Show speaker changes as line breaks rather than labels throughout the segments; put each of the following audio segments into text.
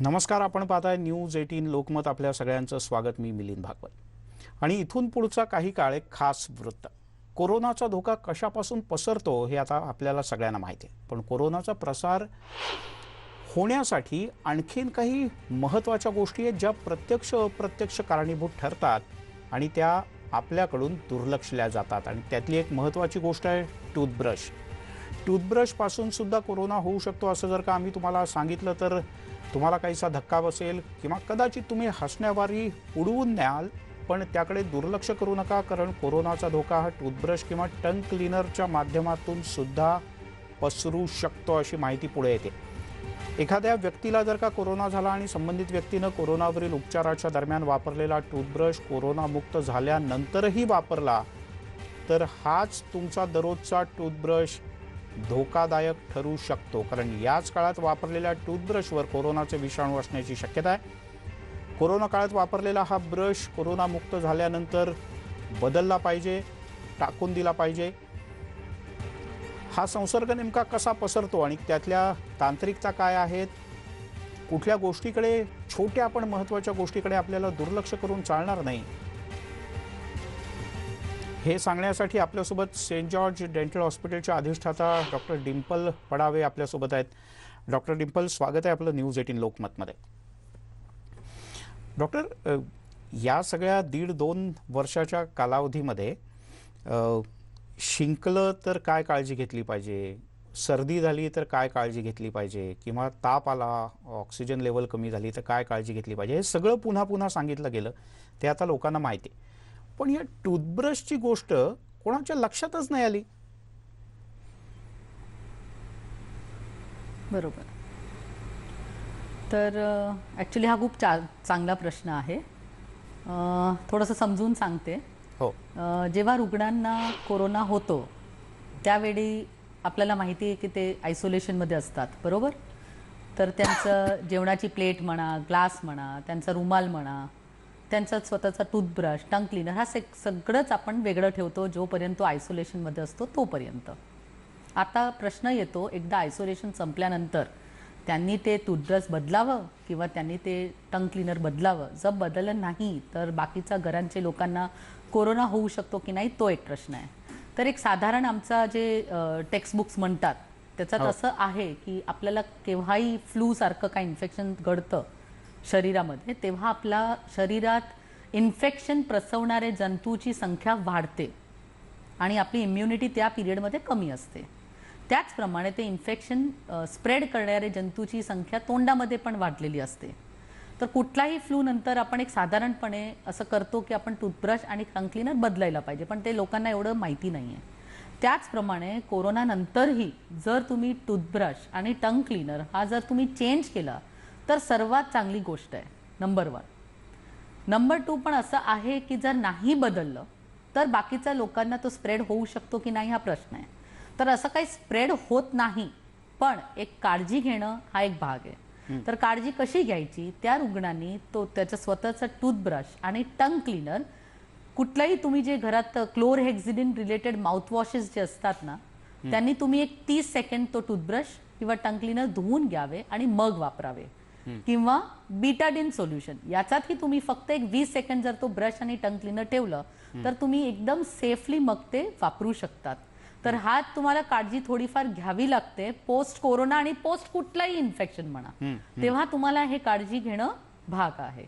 नमस्कार, आपण पाहताय न्यूज 18 लोकमत. आपल्या सगळ्यांचं स्वागत. मी मिलिंद भागवत. आणि इथून पुढचा काही काळ एक खास वृत्त. कोरोनाचा धोका कशापासून पसरतो हे आता आपल्याला सगळ्यांना माहिती आहे, पण कोरोनाचा प्रसार होण्यासाठी आणखीन काही महत्त्वाच्या गोष्टी आहेत ज्या प्रत्यक्ष अप्रत्यक्ष कारणीभूत ठरतात आणि त्या आपल्याकडून दुर्लक्षल्या जातात. आणि त्यातली एक महत्त्वाची गोष्ट आहे टूथब्रश. टूथब्रशपासून सुद्धा कोरोना होऊ शकतो असं जर का आम्ही तुम्हाला सांगितलं तर तुम्हाला काहीसा धक्का बसेल किंवा कदाचित तुम्ही हसण्यावारी उडवून न्याल, पण त्याकडे दुर्लक्ष करू नका, कारण कोरोनाचा धोका हा टूथब्रश किंवा टंग क्लीनरच्या माध्यमातून सुद्धा पसरू शकतो अशी माहिती पुढे येते. एखाद्या व्यक्तीला जर का कोरोना झाला आणि संबंधित व्यक्तीनं कोरोनावरील उपचाराच्या दरम्यान वापरलेला टूथब्रश कोरोनामुक्त झाल्यानंतरही वापरला तर हाच तुमचा दररोजचा टूथब्रश धोकादायक ठरू शकतो, कारण याच काळात वापरलेल्या टूथब्रशवर कोरोनाचे विषाणू असण्याची शक्यता आहे. कोरोना काळात वापरलेला हा ब्रश कोरोनामुक्त झाल्यानंतर बदलला पाहिजे, टाकून दिला पाहिजे. हा संसर्ग नेमका कसा पसरतो आणि त्यातल्या तांत्रिकता काय आहेत, कुठल्या गोष्टीकडे, छोट्या पण महत्त्वाच्या गोष्टीकडे आपल्याला दुर्लक्ष करून चालणार नाही, हे सांगण्यासाठी आपल्यासोबत सेंट जॉर्ज डेंटल हॉस्पिटलच्या अधिष्ठाता डॉक्टर डिंपल पडावे आपल्यासोबत आहेत. डॉक्टर डिंपल, स्वागत आहे आपलं न्यूज 18 लोकमतमध्ये. डॉक्टर, या सगळ्या 1.5-2 वर्षाच्या कालावधीमध्ये शिंकलं तर काय काळजी घेतली पाहिजे, सर्दी झाली तर काय काळजी घेतली पाहिजे, किंवा ताप आला, ऑक्सिजन लेवल कमी झाली तर काय काळजी घेतली पाहिजे, हे सगळं पुन्हा पुन्हा सांगितलं गेलं. ते आता लोकांना माहिती आहे. पण या टूथब्रशची गोष्ट कोणाच्या लक्षातच नाही आली.
बरोबर. तर ॲक्च्युली हा खूप चांगला प्रश्न आहे. थोडंसं समजून सांगते.
हो.
जेव्हा रुग्णांना कोरोना होतो त्यावेळी आपल्याला माहिती आहे की ते आयसोलेशनमध्ये असतात, बरोबर. तर त्यांचं जेवणाची प्लेट म्हणा, ग्लास म्हणा, त्यांचा रुमाल म्हणा, त्यांचा स्वतःचा टूथब्रश, टंग क्लीनर, हा सगळंच आपण वेगळं ठेवतो जोपर्यंत तो आयसोलेशनमध्ये असतो तोपर्यंत. आता प्रश्न येतो, एकदा आयसोलेशन संपल्यानंतर त्यांनी ते टूथब्रश बदलावं किंवा त्यांनी ते टंग क्लीनर बदलावं. जर बदललं नाही तर बाकीच्या घरांचे लोकांना कोरोना होऊ शकतो की नाही, तो एक प्रश्न आहे. तर एक साधारण आमचा जे टेक्स्टबुक्स म्हणतात त्याच्यात असं आहे की आपल्याला केव्हाही फ्लूसारखं काही इन्फेक्शन घडतं शरीरामध्ये, तेव्हा आपल्या शरीरात इन्फेक्शन प्रसवणारे जंतूची संख्या वाढते आणि आपली इम्युनिटी त्या पिरियडमध्ये कमी असते. त्याचप्रमाणे ते इन्फेक्शन स्प्रेड करणारे जंतूची संख्या तोंडामध्ये पण वाढलेली असते. तर कुठलाही फ्लू नंतर आपण एक साधारणपणे असं करतो की आपण टूथब्रश आणि टंग क्लीनर बदलायला पाहिजे, पण ते लोकांना एवढं माहिती नाही आहे. त्याचप्रमाणे कोरोनानंतरही जर तुम्ही टूथब्रश आणि टंग क्लीनर हा जर तुम्ही चेंज केला तर सर्वात चांगली गोष्ट आहे, नंबर 1. नंबर 2 पण असं आहे की जर नाही बदललं तर बाकीच्या लोकांना तो स्प्रेड होऊ शकतो की नाही हा प्रश्न आहे. तर असं काही स्प्रेड होत नाही, पण एक काळजी घेणं हा एक भाग आहे. तर काळजी कशी घ्यायची, त्या रुग्णांनी तो त्याचं स्वतःचं टूथब्रश आणि टंग क्लीनर, कुठलाही तुम्ही जे घरात क्लोरहेक्झिडिन रिलेटेड माउथवॉशेस जे असतात ना, त्यांनी तुम्ही एक 30 सेकंड तो टूथब्रश किंवा टंग क्लीनर धुवून घ्यावे आणि मग वापरावे. किंवा बीटाडिन सोल्युशन, याचातही तुम्ही फक्त एक 20 सेकंड जर तो ब्रश आणि टंग क्लीनर ठेवलं तर तुम्ही एकदम सेफली मग ते वापरू शकतात. तर हा तुम्हाला काळजी थोडीफार घ्यावी लागते पोस्ट कोरोना आणि पोस्ट कुठलाही इन्फेक्शन म्हणा, तेव्हा तुम्हाला हे काळजी घेणं भाग आहे.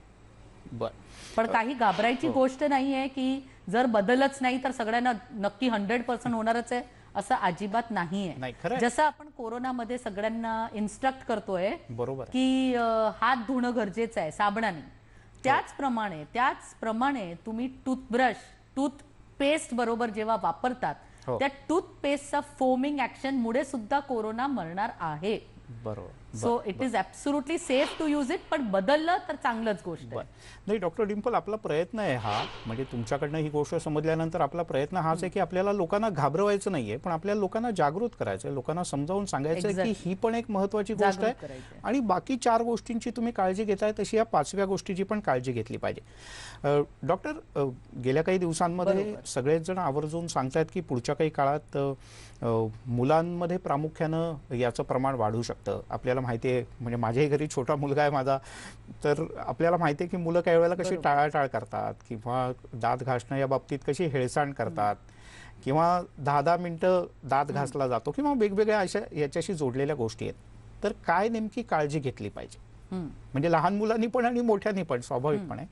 पण काही घाबरायची गोष्ट नाही आहे की जर बदलच नाही तर सगळ्यांना नक्की 100% होणारच आहे, असं अजिबात नाहीये. जसं आपण कोरोनामध्ये सगळ्यांना इन्स्ट्रक्ट करतोय की हात धुणं गरजेचं आहे साबणाने, त्याचप्रमाणे तुम्ही टूथब्रश, टूथपेस्ट बरोबर जेव्हा वापरतात त्या टूथपेस्टचा फोमिंग ऍक्शन मुळे सुद्धा कोरोना मरणार आहे.
बरोबर.
So it is absolutely safe to use it, पण बदललं तर चांगलंच गोष्ट आहे.
नाही डॉक्टर डिंपल, आपला प्रयत्न आहे हा, म्हणजे तुमच्याकडनं ही गोष्ट समजल्यानंतर आपला प्रयत्न हाच आहे की आपल्याला लोकांना घाबरवायचं नाहीये, पण आपल्याला लोकांना जागृत करायचं आहे, लोकांना समजावून सांगायचं की ही पण एक महत्त्वाची गोष्ट आहे आणि बाकी 4 गोष्टींची तुम्ही काळजी घेताय तशी या 5व्या गोष्टीची पण काळजी घेतली पाहिजे. डॉक्टर, गेल्या काही दिवसांमध्ये सगळेच जण आवर्जून सांगतायत की पुढच्या काही काळात मुलांमध्ये प्रामुख्यानं याचं प्रमाण वाढू शकतं. शकतं. आपल्याला माहिती आहे, म्हणजे माझ्याही घरी छोटा मुलगा आहे माझा, तर आपल्याला माहिती आहे की मुलं काही वेळेला कशी टाळाटाळ करतात किंवा दात घासणं या बाबतीत कशी हेळसांड करतात किंवा 10-10 मिनिटं दात घासला जातो किंवा वेगवेगळ्या अशा याच्याशी जोडलेल्या गोष्टी आहेत. तर काय नेमकी काळजी घेतली पाहिजे, म्हणजे लहान मुलांनी पण आणि मोठ्यांनी पण स्वाभाविकपणे?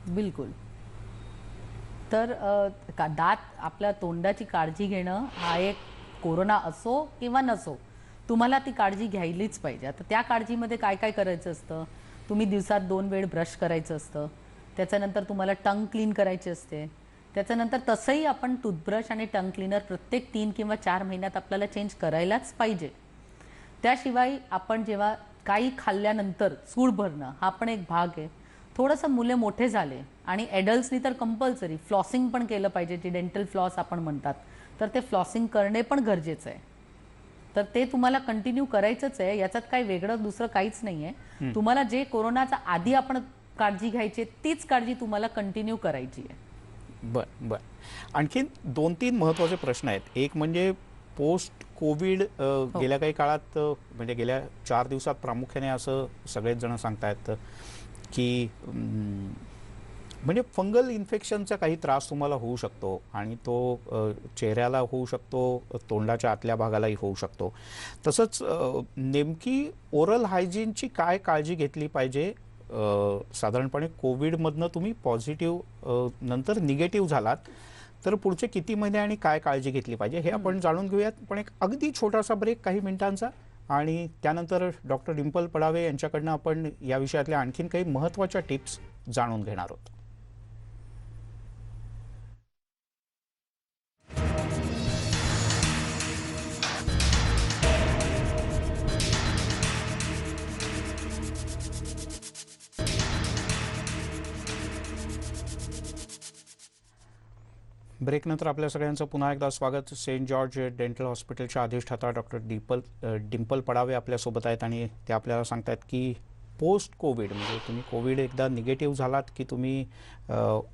बिलकुल. तर दात आपल्या तोंडाची काळजी घेणं हा एक कोरोना असो किंवा नसो, तुम्हाला ती काळजी घ्यायलीच पाहिजे. आता त्या काळजीमध्ये काय काय करायचं असतं? तुम्ही दिवसात 2 वेळ ब्रश करायचं असतं. त्याच्यानंतर तुम्हाला टंग क्लीन करायची असते. त्याच्यानंतर तसंही आपण टूथब्रश आणि टंग क्लीनर प्रत्येक 3 किंवा 4 महिन्यात आपल्याला चेंज करायलाच पाहिजे. त्याशिवाय आपण जेव्हा काही खाल्ल्यानंतर सूड भरणं हा पण एक भाग आहे. थोडंसं मुले मोठे झाले आणि ॲडल्ट्सनी तर कंपल्सरी फ्लॉसिंग पण केलं पाहिजे, जे डेंटल फ्लॉस आपण म्हणतात, तर ते फ्लॉसिंग करणे पण गरजेचं आहे. तर ते तुम्हाला कंटिन्यू करायचंच आहे, याच्यात काही वेगळं दुसरं काहीच नाही आहे. तुम्हाला जे कोरोनाच्या आधी आपण काळजी घ्यायची तीच काळजी तुम्हाला कंटिन्यू करायची आहे.
बर. आणखीन 2-3 महत्त्वाचे प्रश्न आहेत. एक म्हणजे पोस्ट कोविड गेल्या काही काळात म्हणजे गेल्या 4 दिवसात प्रामुख्याने असं सगळेच जण सांगतायत की म्हणजे फंगल इन्फेक्शनचा काही त्रास तुम्हाला होऊ शकतो आणि तो चेहऱ्याला होऊ शकतो, तोंडाच्या आतल्या भागालाही होऊ शकतो. तसंच नेमकी ओरल हायजीनची काय काळजी घेतली पाहिजे? साधारणपणे कोविडमधनं तुम्ही पॉझिटिव्ह नंतर निगेटिव्ह झालात तर पुढचे किती महिने आणि काय काळजी घेतली पाहिजे हे आपण जाणून घेऊयात. पण एक अगदी छोटासा ब्रेक काही मिनिटांचा, आणि त्यानंतर डॉक्टर डिंपल पडावे यांच्याकडनं आपण या विषयातल्या आणखीन काही महत्त्वाच्या टिप्स जाणून घेणार आहोत. ब्रेकनंतर आपल्या सगळ्यांचं पुन्हा एकदा स्वागत. सेंट जॉर्ज डेंटल हॉस्पिटलच्या अधिष्ठाता डॉक्टर डिंपल पडावे आपल्यासोबत आहेत आणि ते आपल्याला सांगतायत की पोस्ट कोविड म्हणजे तुम्ही कोविड एकदा निगेटिव्ह झालात की तुम्ही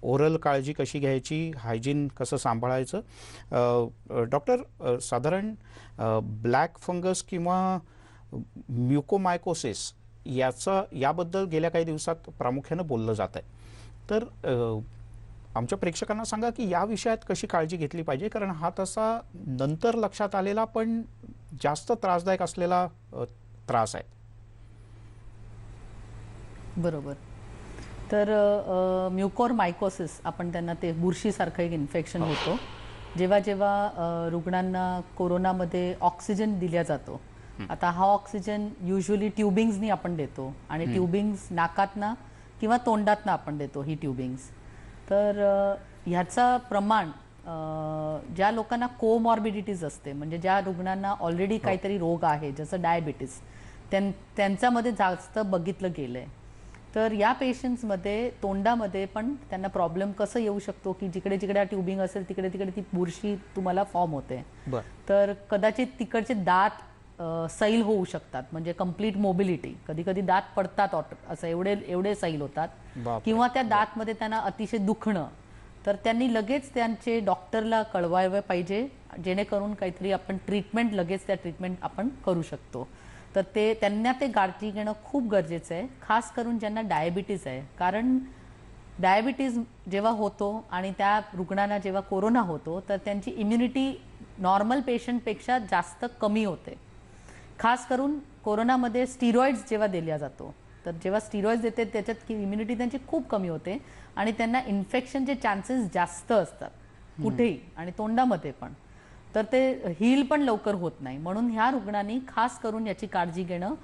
ओरल काळजी कशी घ्यायची, हायजीन कसं सांभाळायचं. डॉक्टर, साधारण ब्लॅक फंगस किंवा म्युकोमायकोसिस याबद्दल गेल्या काही दिवसात प्रामुख्यानं बोललं जात आहे. तर आमच्या प्रेक्षकांना सांगा की या विषयात कशी काळजी घेतली पाहिजे, कारण हा तसा नंतर लक्षात आलेला पण जास्त त्रासदायक असलेला त्रास आहे.
बरोबर. तर म्युकोरमायकोसिस आपण त्यांना ते बुरशीसारखं एक इन्फेक्शन होतो. जेव्हा जेव्हा रुग्णांना कोरोनामध्ये ऑक्सिजन दिला जातो, आता हा ऑक्सिजन युजली ट्युबिंग्सनी आपण देतो आणि ट्युबिंग्स नाकातनं किंवा तोंडातनं आपण देतो ही ट्युबिंग्स. तर ह्याचं प्रमाण ज्या लोकांना कोमॉर्बिडिटीज असते, म्हणजे ज्या रुग्णांना ऑलरेडी काहीतरी रोग आहे जसं डायबिटीस, त्यांच्यामध्ये जास्त बघितलं गेलं आहे. तर या पेशंट्समध्ये तोंडामध्ये पण त्यांना प्रॉब्लेम कसं येऊ शकतो की जिकडे जिकडे ट्युबिंग असेल तिकडे तिकडे ती बुरशी तुम्हाला फॉर्म होते. तर कदाचित तिकडचे दात सैल होऊ शकतात, म्हणजे कंप्लीट मोबिलिटी, कधी कधी दात पडतात असं एवढे सैल होतात, किंवा त्या दातमध्ये त्यांना अतिशय दुखणं. तर त्यांनी लगेच त्यांचे डॉक्टरला कळवायला पाहिजे, जेणेकरून काहीतरी आपण ट्रीटमेंट लगेच त्या ट्रीटमेंट आपण करू शकतो. तर त्यांना ते काळजी घेणं खूप गरजेचं आहे, खास करून ज्यांना डायबिटीज आहे. कारण डायबिटीज जेव्हा होतो आणि त्या रुग्णांना जेव्हा कोरोना होतो तर त्यांची इम्युनिटी नॉर्मल पेशंटपेक्षा जास्त कमी होते. खास करून कोरोनामध्ये स्टिरॉइड्स जेव्हा दिला जातो, तर जेव्हा स्टिरॉइड्स देते त्याच्यात इम्युनिटी त्यांची खूप कमी होते आणि त्यांना इन्फेक्शनचे चान्सेस जास्त असतात कुठेही आणि तोंडामध्ये पण. तर ते हील पण लवकर होत नाही. म्हणून ह्या रुग्णांनी खास करून याची काळजी घेणं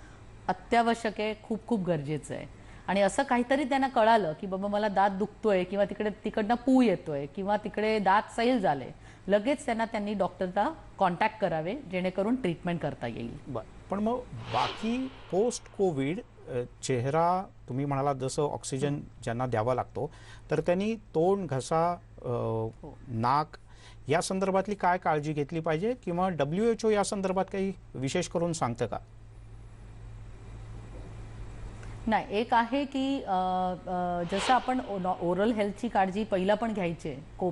अत्यावश्यक आहे, खूप खूप गरजेचं आहे. आणि असं काहीतरी त्यांना कळालं की बाबा मला दात दुखतोय किंवा तिकडनं पू येतोय किंवा तिकडे दात सैल झाले, लगेच त्यांनी डॉक्टरला कॉन्टॅक्ट करावे, जेणेकरून ट्रीटमेंट करता येईल.
पण मग बाकी पोस्ट कोविड चेहरा तुम्ही म्हणाला जसं ऑक्सिजन ज्यांना द्यावा लागतो, तर त्यांनी तोंड, घसा, नाक या संदर्भातली काय काळजी घेतली पाहिजे, किंवा WHO या संदर्भात काही विशेष करून सांगतं का?
नाही, एक आहे की जसं आपण ओरल हेल्थची काळजी पहिला पण घ्यायची आहे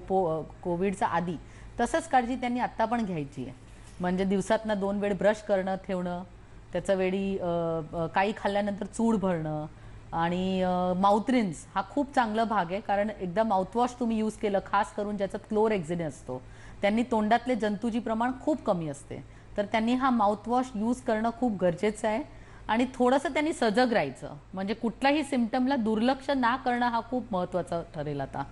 कोविडच्या आधी, तसंच काळजी त्यांनी आत्ता पण घ्यायची आहे. म्हणजे दिवसातनं 2 वेळ ब्रश करणं ठेवणं, त्याच्या वेळी काही खाल्ल्यानंतर चूड भरणं आणि माउथ रिन्स हा खूप चांगला भाग आहे. कारण एकदा माउथवॉश तुम्ही यूज केलं, खास करून ज्याच्यात क्लोरहेक्झिन असतो, त्यांनी तोंडातले जंतूची प्रमाण खूप कमी असते. तर त्यांनी हा माउथवॉश यूज करणं खूप गरजेचं आहे आणि थोडंसं त्यांनी सजग राहायचं. म्हणजे कुठलाही सिम्पटमला दुर्लक्ष ना करणं हा खूप महत्त्वाचं ठरेल. आता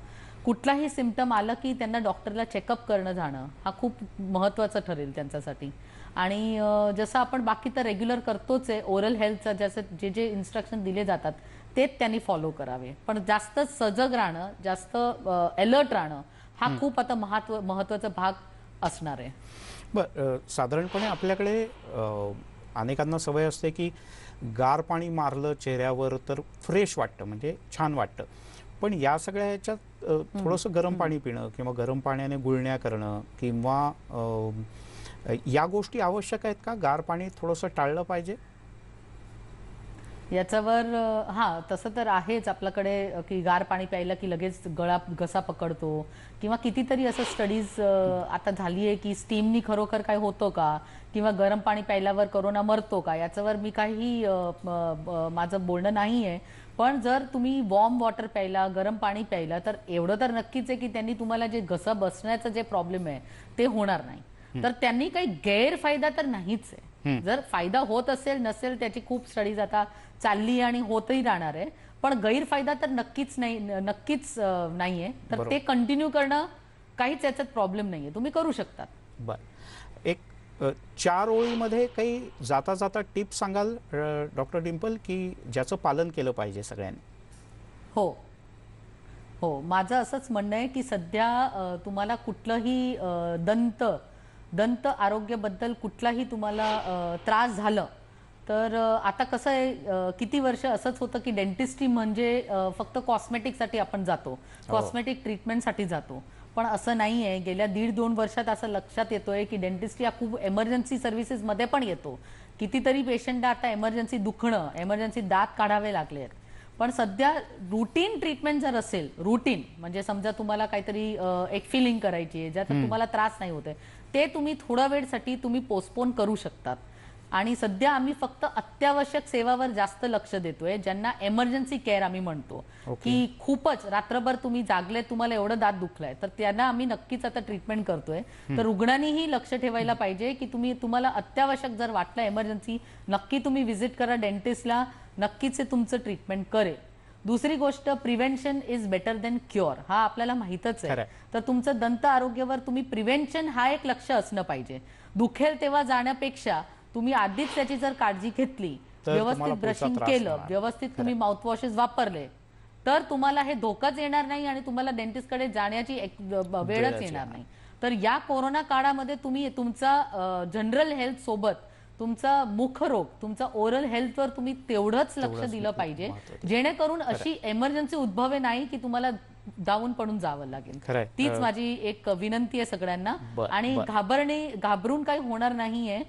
कुठलाही सिम्पटम आलं की त्यांना डॉक्टरला चेकअप करणं जाणं हा खूप महत्त्वाचं ठरेल त्यांच्यासाठी. आणि जसं आपण बाकी तर रेग्युलर करतोच आहे, ओरल हेल्थचं जसं जे जे इन्स्ट्रक्शन दिले जातात तेच त्यांनी फॉलो करावे. पण जास्त सजग राहणं, जास्त अलर्ट राहणं हा खूप आता महत्त्वाचा भाग असणार आहे.
साधारणपणे आपल्याकडे अनेकांना सवय असते की गार पाणी मारलं चेहऱ्यावर तर फ्रेश वाटतं, म्हणजे छान वाटतं. पण या सगळ्या ह्याच्यात थोडंसं गरम पाणी पिणं किंवा गरम पाण्याने गुळण्या करणं किंवा या गोष्टी आवश्यक आहेत का? गार पाणी थोडंसं टाळलं पाहिजे?
याच्यावर हां, तसं तर आहेच आपल्याकडे की गार पाणी प्यायलं की लगेच घसा पकडतो किंवा कितीतरी असं स्टडीज आता झाली आहे की स्टीमनी खरोखर काय होतं का किंवा गरम पाणी प्यायल्यावर कोरोना मरतो का, याच्यावर मी काही माझं बोलणं नाही आहे. पण जर तुम्ही वॉर्म वॉटर प्यायला, गरम पाणी प्यायला, तर एवढं तर नक्कीच आहे की त्यांनी तुम्हाला जे घसा बसण्याचं जे प्रॉब्लेम आहे ते होणार नाही. तर त्यांनी काही गैरफायदा तर नाहीच आहे. जर फायदा होत असेल नसेल त्याची खूप स्टडीज आता चालली आणि होतही राहणार आहे. पण गैरफायदा तर नक्कीच नाहीये. तर ते कंटिन्यू करणं काहीच याच्यात प्रॉब्लेम नाहीये, तुम्ही करू शकतात.
बरं, एक 4 ओळीमध्ये काही जाता जाता टिप्स सांगाल डॉक्टर डिंपल, की ज्याचं पालन केलं पाहिजे सगळ्यांनी?
हो हो, माझं असंच म्हणणं आहे की सध्या तुम्हाला कुठलंही दंत आरोग्याबद्दल कुठलाही तुम्हाला त्रास झालं तर आता कसं आहे, किती वर्ष असंच होतं की डेंटिस्ट्री म्हणजे फक्त कॉस्मेटिकसाठी आपण जातो, कॉस्मेटिक ट्रीटमेंटसाठी जातो. पण असं नाही आहे. गेल्या 1.5-2 वर्षात असं लक्षात येतोय की डेंटिस्ट्री हा खूप एमर्जन्सी सर्व्हिसेसमध्ये पण येतो. कितीतरी पेशंटला आता एमर्जन्सी दुखणं, एमर्जन्सी दात काढावे लागले आहेत. पण सध्या रुटीन ट्रीटमेंट जर असेल, रुटीन म्हणजे समजा तुम्हाला काहीतरी एक फिलिंग करायची आहे ज्याचा तुम्हाला त्रास नाही होत आहे, ते तुम्ही थोड्या वेळसाठी तुम्ही पोस्टपोन करू शकतात. आणि सध्या आम्ही फक्त अत्यावश्यक सेवावर जास्त लक्ष देतोय, ज्यांना एमर्जन्सी केअर आम्ही म्हणतो. की खूपच रात्रभर तुम्ही जागले, तुम्हाला एवढं दात दुखलंय, तर त्यांना आम्ही नक्कीच आता ट्रीटमेंट करतोय. तर रुग्णांनीही लक्ष ठेवायला पाहिजे की तुम्हाला अत्यावश्यक जर वाटलं एमर्जन्सी, नक्की तुम्ही व्हिजिट करा डेंटिस्टला, नक्कीच तुमचं ट्रीटमेंट करेल. दुसरी गोष्ट, prevention is better than cure, हा आपल्याला माहितच आहे. तर तुमचं दंत आरोग्यावर तुम्ही प्रिव्हेन्शन हा एक लक्ष असणं पाहिजे. दुखेल तेव्हा जाण्यापेक्षा तुम्ही आधीच त्याची जर काळजी घेतली, व्यवस्थित ब्रशिंग केलं, व्यवस्थित तुम्ही माउथवॉशेस वापरले, तर तुम्हाला हे धोकाच येणार नाही आणि तुम्हाला डेंटिस्टकडे जाण्याची वेळच येणार नाही. तर या कोरोना काळामध्ये तुम्ही तुमचा जनरल हेल्थ सोबत तुमचा मुखरोग, तुमचा ओरल हेल्थवर तुम्ही तेवढंच लक्ष दिलं पाहिजे, जेणेकरून अशी एमर्जन्सी उद्भवे नाही की तुम्हाला जाऊन पडून जावं लागेल. तीच माझी एक विनंती आहे सगळ्यांना. आणि घाबरून काही होणार नाहीये.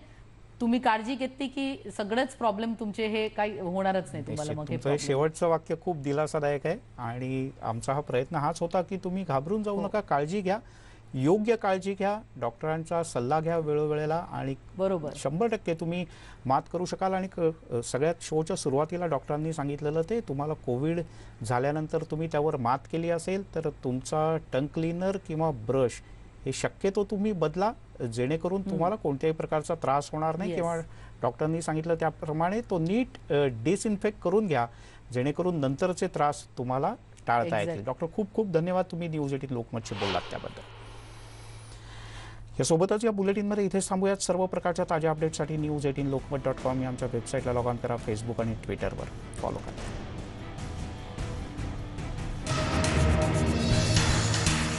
तुम्ही काळजी घेतली की सगळेच प्रॉब्लेम तुमचे हे काही होणारच नाही तुम्हाला. मग हे
शेवटचं वाक्य खूप दिलासादायक आहे आणि आमचा हा प्रयत्न हाच होता की तुम्ही घाबरून जाऊ नका, काळजी घ्या, योग्य काळजी घ्या, डॉक्टरांचा सल्ला घ्या वेळोवेळेला आणि बरोबर 100% तुम्ही मात करू शकाल. आणि सगळ्यात शोच्या सुरुवातीला डॉक्टरांनी सांगितलेलं ते तुम्हाला कोविड झाल्यानंतर तुम्ही त्यावर मात केली असेल तर तुमचा टंग क्लीनर किंवा ब्रश हे शक्यतो तुम्ही बदला, जेणेकरून तुम्हाला कोणत्याही प्रकारचा त्रास होणार नाही. किंवा डॉक्टरांनी सांगितलं त्याप्रमाणे तो नीट डिसइन्फेक्ट करून घ्या, जेणेकरून नंतरचे त्रास तुम्हाला टाळता येतील. डॉक्टर खूप खूप धन्यवाद, तुम्ही न्यूज 18 लोकमतशी बोललात त्याबद्दल. यासोबतच या बुलेटिनमध्ये इथेच थांबूयात. सर्व प्रकारच्या ताज्या अपडेटसाठी न्यूज18 लोकमत.com या आमच्या वेबसाईटला लॉग ऑन करा, फेसबुक आणि ट्विटरवर फॉलो करा.